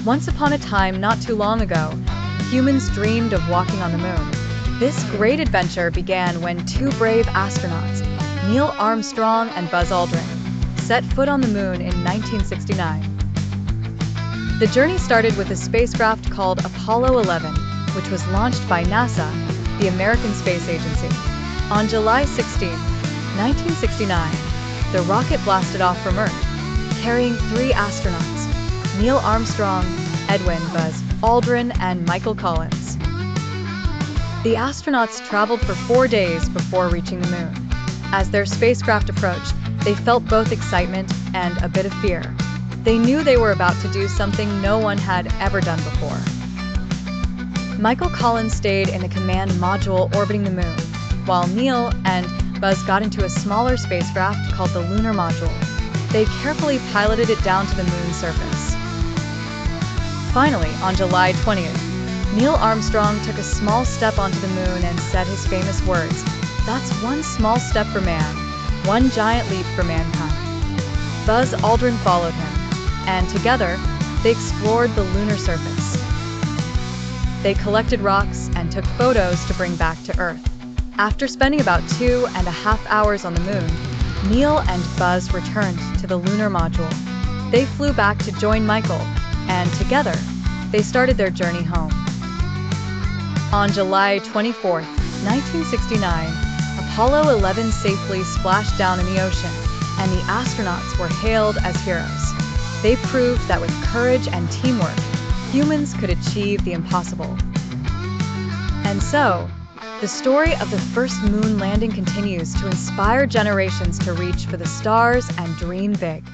Once upon a time not too long ago, humans dreamed of walking on the moon. This great adventure began when two brave astronauts, Neil Armstrong and Buzz Aldrin, set foot on the moon in 1969. The journey started with a spacecraft called Apollo 11, which was launched by NASA, the American Space Agency. On July 16, 1969, the rocket blasted off from Earth, carrying three astronauts: Neil Armstrong, Edwin Buzz Aldrin, and Michael Collins. The astronauts traveled for 4 days before reaching the moon. As their spacecraft approached, they felt both excitement and a bit of fear. They knew they were about to do something no one had ever done before. Michael Collins stayed in the command module orbiting the moon, while Neil and Buzz got into a smaller spacecraft called the lunar module. They carefully piloted it down to the moon's surface. Finally, on July 20th, Neil Armstrong took a small step onto the moon and said his famous words, "That's one small step for man, one giant leap for mankind." Buzz Aldrin followed him, and together, they explored the lunar surface. They collected rocks and took photos to bring back to Earth. After spending about 2.5 hours on the moon, Neil and Buzz returned to the lunar module. They flew back to join Michael, and together, they started their journey home. On July 24, 1969, Apollo 11 safely splashed down in the ocean, and the astronauts were hailed as heroes. They proved that with courage and teamwork, humans could achieve the impossible. And so, the story of the first moon landing continues to inspire generations to reach for the stars and dream big.